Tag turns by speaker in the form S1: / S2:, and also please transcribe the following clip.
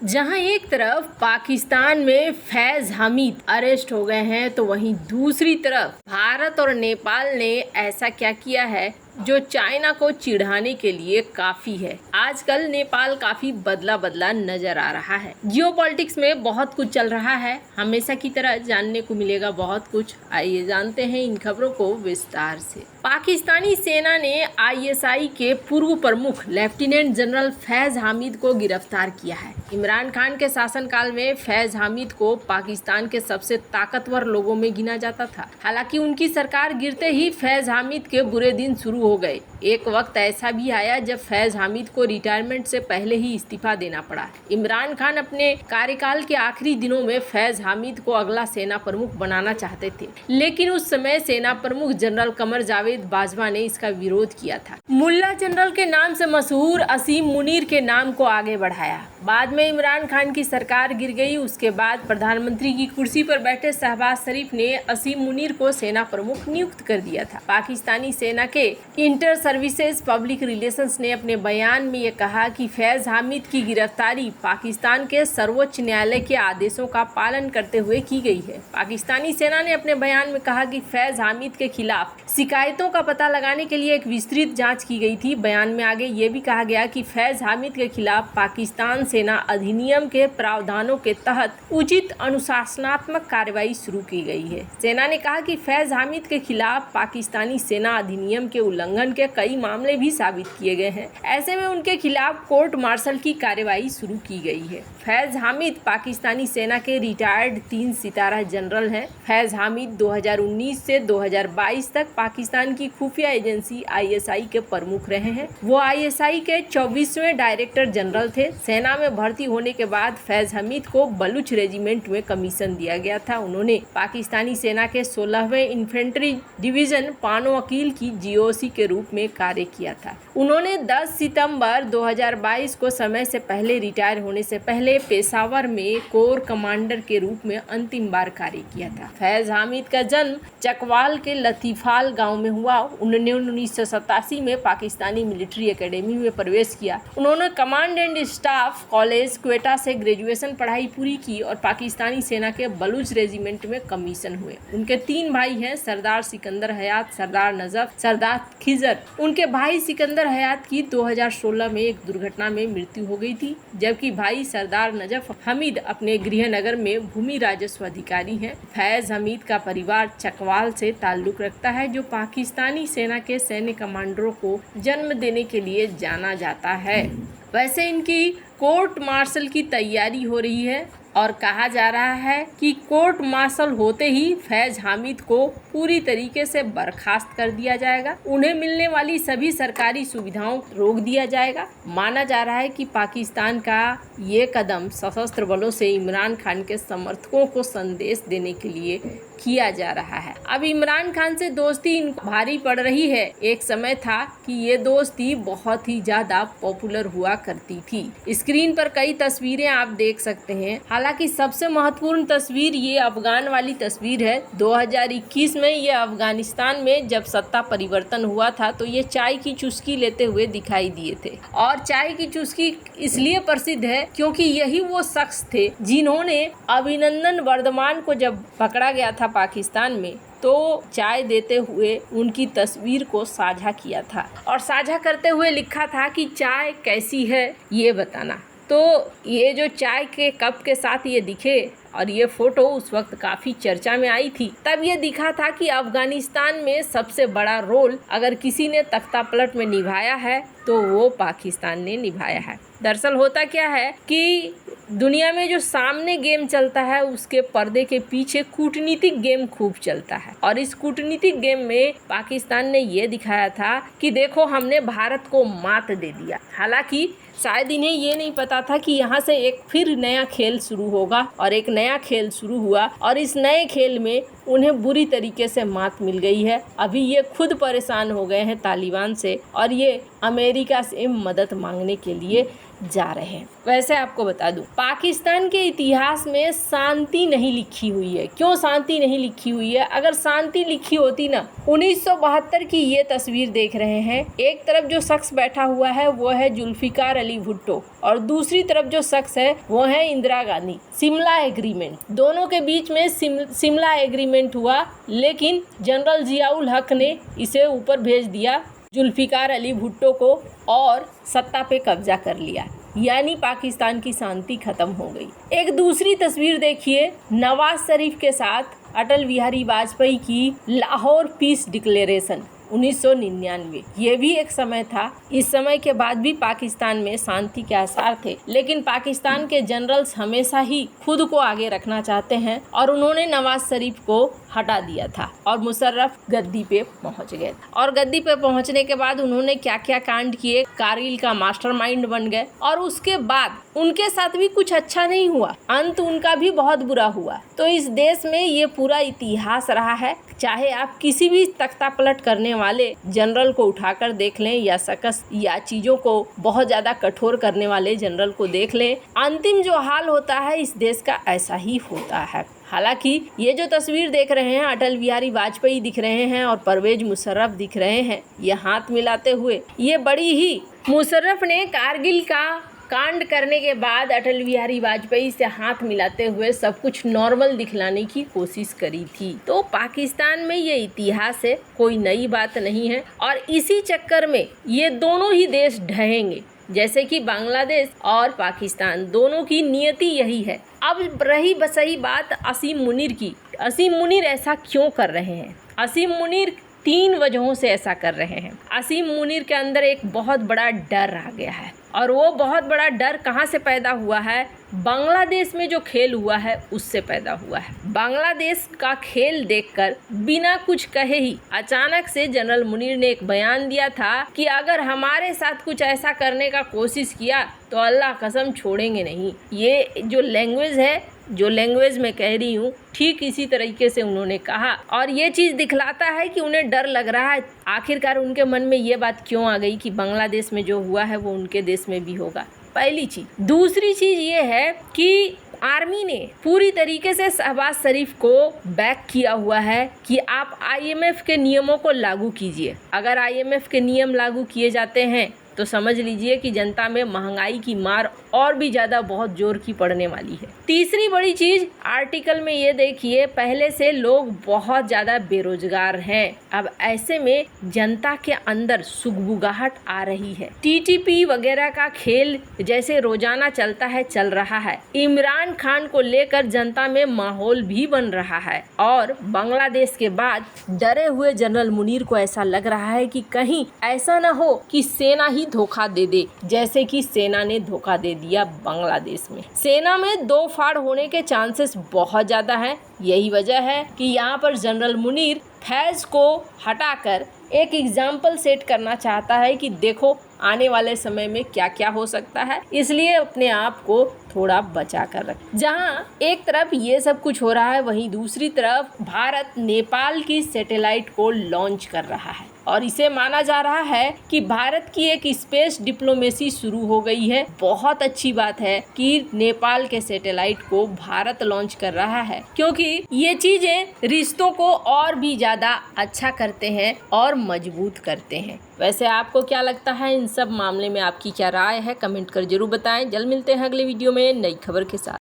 S1: जहां एक तरफ पाकिस्तान में फैज हमीद अरेस्ट हो गए हैं तो वहीं दूसरी तरफ भारत और नेपाल ने ऐसा क्या किया है जो चाइना को चिढ़ाने के लिए काफी है। आजकल नेपाल काफी बदला बदला नजर आ रहा है। जियोपॉलिटिक्स में बहुत कुछ चल रहा है, हमेशा की तरह जानने को मिलेगा बहुत कुछ। आइए जानते हैं इन खबरों को विस्तार से। पाकिस्तानी सेना ने आईएसआई के पूर्व प्रमुख लेफ्टिनेंट जनरल फैज हामिद को गिरफ्तार किया है। इमरान खान के शासनकाल में फैज हामिद को पाकिस्तान के सबसे ताकतवर लोगों में गिना जाता था। हालांकि उनकी सरकार गिरते ही फैज हामिद के बुरे दिन शुरू हो गए। एक वक्त ऐसा भी आया जब फैज हामिद को रिटायरमेंट से पहले ही इस्तीफा देना पड़ा। इमरान खान अपने कार्यकाल के आखिरी दिनों में फैज हामिद को अगला सेना प्रमुख बनाना चाहते थे, लेकिन उस समय सेना प्रमुख जनरल कमर जावेद बाजवा ने इसका विरोध किया था। मुल्ला जनरल के नाम से मशहूर असीम मुनीर के नाम को आगे बढ़ाया। बाद में इमरान खान की सरकार गिर गई। उसके बाद प्रधानमंत्री की कुर्सी पर बैठे शहबाज शरीफ ने असीम मुनीर को सेना प्रमुख नियुक्त कर दिया था। पाकिस्तानी सेना के इंटर सर्विसेज पब्लिक रिलेशंस ने अपने बयान में ये कहा कि फैज हामिद की गिरफ्तारी पाकिस्तान के सर्वोच्च न्यायालय के आदेशों का पालन करते हुए की गई है। पाकिस्तानी सेना ने अपने बयान में कहा कि फैज हामिद के खिलाफ शिकायतों का पता लगाने के लिए एक विस्तृत जांच की गई थी। बयान में आगे ये भी कहा गया कि फैज हामिद के खिलाफ पाकिस्तान सेना अधिनियम के प्रावधानों के तहत उचित अनुशासनात्मक कार्रवाई शुरू की गई है। सेना ने कहा कि फैज हामिद के खिलाफ पाकिस्तानी सेना अधिनियम के उल्लंघन के कई मामले भी साबित किए गए हैं। ऐसे में उनके खिलाफ कोर्ट मार्शल की कार्रवाई शुरू की गई है। फैज हामिद पाकिस्तानी सेना के रिटायर्ड 3 सितारा जनरल हैं। फैज हामिद 2019 से 2022 तक पाकिस्तान की खुफिया एजेंसी आईएसआई के प्रमुख रहे हैं। वो आईएसआई के 24वें डायरेक्टर जनरल थे। सेना में भर्ती होने के बाद फैज हामिद को बलूच रेजिमेंट में कमीशन दिया गया था। उन्होंने पाकिस्तानी सेना के 16वें इन्फेंट्री डिवीजन पानो अकील की जीओसी के रूप में कार्य किया था। उन्होंने 10 सितंबर 2022 को समय से पहले रिटायर होने से पहले पेशावर में कोर कमांडर के रूप में अंतिम बार कार्य किया था। फैज हामिद का जन्म चकवाल के लतीफाल गांव में हुआ। उन्होंने 1987 में पाकिस्तानी मिलिट्री एकेडमी में प्रवेश किया। उन्होंने command and staff college Quetta से ग्रेजुएशन पढ़ाई पूरी की और पाकिस्तानी सेना के बलूच रेजिमेंट में कमीशन हुए। उनके 3 भाई हैं, सरदार सिकंदर हयात, सरदार नजफ, सरदार खिजर। उनके भाई सिकंदर हयात की 2016 में एक दुर्घटना में मृत्यु हो गई थी, जबकि भाई सरदार नजफ हमीद अपने गृहनगर में भूमि राजस्व अधिकारी हैं। फैज हमीद का परिवार चकवाल से ताल्लुक रखता है, जो पाकिस्तानी सेना के सैन्य कमांडरों को जन्म देने के लिए जाना जाता है। वैसे इनकी कोर्ट मार्शल की तैयारी हो रही है और कहा जा रहा है कि कोर्ट मार्शल होते ही फैज हामिद को पूरी तरीके से बर्खास्त कर दिया जाएगा। उन्हें मिलने वाली सभी सरकारी सुविधाओं रोक दिया जाएगा। माना जा रहा है कि पाकिस्तान का ये कदम सशस्त्र बलों से इमरान खान के समर्थकों को संदेश देने के लिए किया जा रहा है। अब इमरान खान से दोस्ती इनको भारी पड़ रही है। एक समय था कि ये दोस्ती बहुत ही ज्यादा पॉपुलर हुआ करती थी। स्क्रीन पर कई तस्वीरें आप देख सकते हैं। हालांकि सबसे महत्वपूर्ण तस्वीर ये अफगान वाली तस्वीर है। 2021 में ये अफगानिस्तान में जब सत्ता परिवर्तन हुआ था तो ये चाय की चुस्की लेते हुए दिखाई दिए थे। और चाय की चुस्की इसलिए प्रसिद्ध है क्योंकि यही वो शख्स थे जिन्होंने अभिनंदन वर्धमान को जब पकड़ा गया था पाकिस्तान में तो चाय देते हुए उनकी तस्वीर को साझा किया था और साझा करते हुए लिखा था कि चाय कैसी है ये बताना। तो ये जो चाय के कप के साथ ये दिखे और ये फोटो उस वक्त काफ़ी चर्चा में आई थी। तब ये दिखा था कि अफगानिस्तान में सबसे बड़ा रोल अगर किसी ने तख्ता पलट में निभाया है तो वो पाकिस्तान ने निभाया है। दरअसल होता क्या है कि दुनिया में जो सामने गेम चलता है उसके पर्दे के पीछे कूटनीतिक गेम खूब चलता है और इस कूटनीतिक गेम में पाकिस्तान ने ये दिखाया था कि देखो हमने भारत को मात दे दिया। हालांकि शायद इन्हें ये नहीं पता था कि यहाँ से एक फिर नया खेल शुरू होगा और एक नया खेल शुरू हुआ और इस नए खेल में उन्हें बुरी तरीके से मात मिल गई है। अभी ये खुद परेशान हो गए हैं तालिबान से और ये अमेरिका से मदद मांगने के लिए जा रहे हैं। वैसे आपको बता दूं, पाकिस्तान के इतिहास में शांति नहीं लिखी हुई है। क्यों शांति नहीं लिखी हुई है? अगर शांति लिखी होती ना, 1972 की ये तस्वीर देख रहे हैं, एक तरफ जो शख्स बैठा हुआ है वो है जुल्फिकार अली भुट्टो और दूसरी तरफ जो शख्स है वो है इंदिरा गांधी। शिमला एग्रीमेंट, दोनों के बीच में शिमला एग्रीमेंट हुआ, लेकिन जनरल जियाउल हक ने इसे ऊपर भेज दिया जुल्फिकार अली भुट्टो को और सत्ता पे कब्जा कर लिया, यानी पाकिस्तान की शांति खत्म हो गई। एक दूसरी तस्वीर देखिए, नवाज शरीफ के साथ अटल बिहारी वाजपेयी की लाहौर पीस डिक्लेरेशन 1999। ये भी एक समय था, इस समय के बाद भी पाकिस्तान में शांति के आसार थे, लेकिन पाकिस्तान के जनरल्स हमेशा ही खुद को आगे रखना चाहते हैं और उन्होंने नवाज शरीफ को हटा दिया था और मुशर्रफ गद्दी पे पहुंच गए। और गद्दी पे पहुंचने के बाद उन्होंने क्या क्या कांड किए, कारगिल का मास्टरमाइंड बन गए और उसके बाद उनके साथ भी कुछ अच्छा नहीं हुआ, अंत उनका भी बहुत बुरा हुआ। तो इस देश में ये पूरा इतिहास रहा है, चाहे आप किसी भी तख्ता पलट करने वाले जनरल को उठाकर देख लें या शख्स या चीज़ों को बहुत ज़्यादा कठोर करने वाले जनरल को देख लें, अंतिम जो हाल होता है इस देश का ऐसा ही होता है। हालांकि ये जो तस्वीर देख रहे हैं, अटल बिहारी वाजपेयी दिख रहे हैं और परवेज मुशर्रफ दिख रहे हैं, ये हाथ मिलाते हुए, ये बड़ी ही मुशर्रफ ने कारगिल का कांड करने के बाद अटल बिहारी वाजपेयी से हाथ मिलाते हुए सब कुछ नॉर्मल दिखलाने की कोशिश करी थी। तो पाकिस्तान में ये इतिहास है, कोई नई बात नहीं है और इसी चक्कर में ये दोनों ही देश ढहेंगे, जैसे कि बांग्लादेश और पाकिस्तान, दोनों की नियति यही है। अब रही बसही बात असीम मुनीर की। असीम मुनीर ऐसा क्यों कर रहे हैं? असीम मुनीर 3 वजहों से ऐसा कर रहे हैं। असीम मुनीर के अंदर एक बहुत बड़ा डर आ गया है और वो बहुत बड़ा डर कहाँ से पैदा हुआ है? बांग्लादेश में जो खेल हुआ है उससे पैदा हुआ है। बांग्लादेश का खेल देखकर बिना कुछ कहे ही अचानक से जनरल मुनीर ने एक बयान दिया था कि अगर हमारे साथ कुछ ऐसा करने का कोशिश किया तो अल्लाह कसम छोड़ेंगे नहीं। ये जो लैंग्वेज है, जो लैंग्वेज मैं कह रही हूँ, ठीक इसी तरीके से उन्होंने कहा और ये चीज़ दिखलाता है कि उन्हें डर लग रहा है। आखिरकार उनके मन में ये बात क्यों आ गई कि बांग्लादेश में जो हुआ है वो उनके देश में भी होगा? पहली चीज़। दूसरी चीज़ ये है कि आर्मी ने पूरी तरीके से शहबाज शरीफ को बैक किया हुआ है कि आप IMF के नियमों को लागू कीजिए। अगर IMF के नियम लागू किए जाते हैं तो समझ लीजिए कि जनता में महंगाई की मार और भी ज़्यादा बहुत जोर की पड़ने वाली है। तीसरी बड़ी चीज़, आर्टिकल में ये देखिए, पहले से लोग बहुत ज़्यादा बेरोजगार हैं। अब ऐसे में जनता के अंदर सुगबुगाहट आ रही है। TTP वगैरह का खेल जैसे रोजाना चलता है, चल रहा है। इमरान खान को लेकर जनता में माहौल भी बन रहा है और बांग्लादेश के बाद डरे हुए जनरल मुनीर को ऐसा लग रहा है कि कहीं ऐसा ना हो कि सेना ही धोखा दे दे, जैसे कि सेना ने धोखा दे दिया बांग्लादेश में। सेना में 2 फाड़ होने के चांसेस बहुत ज़्यादा हैं। यही वजह है कि यहाँ पर जनरल मुनीर फैज़ को हटाकर एक एग्जाम्पल सेट करना चाहता है कि देखो आने वाले समय में क्या क्या हो सकता है, इसलिए अपने आप को थोड़ा बचा कर रख। जहाँ एक तरफ ये सब कुछ हो रहा है, वहीं दूसरी तरफ भारत नेपाल की सैटेलाइट को लॉन्च कर रहा है और इसे माना जा रहा है कि भारत की एक स्पेस डिप्लोमेसी शुरू हो गई है। बहुत अच्छी बात है कि नेपाल के सैटेलाइट को भारत लॉन्च कर रहा है, क्योंकि ये चीजें रिश्तों को और भी ज्यादा अच्छा करते हैं और मजबूत करते हैं। वैसे आपको क्या लगता है इन सब मामले में? आपकी क्या राय है? कमेंट कर जरूर बताएं। जल्द मिलते हैं अगले वीडियो में नई खबर के साथ।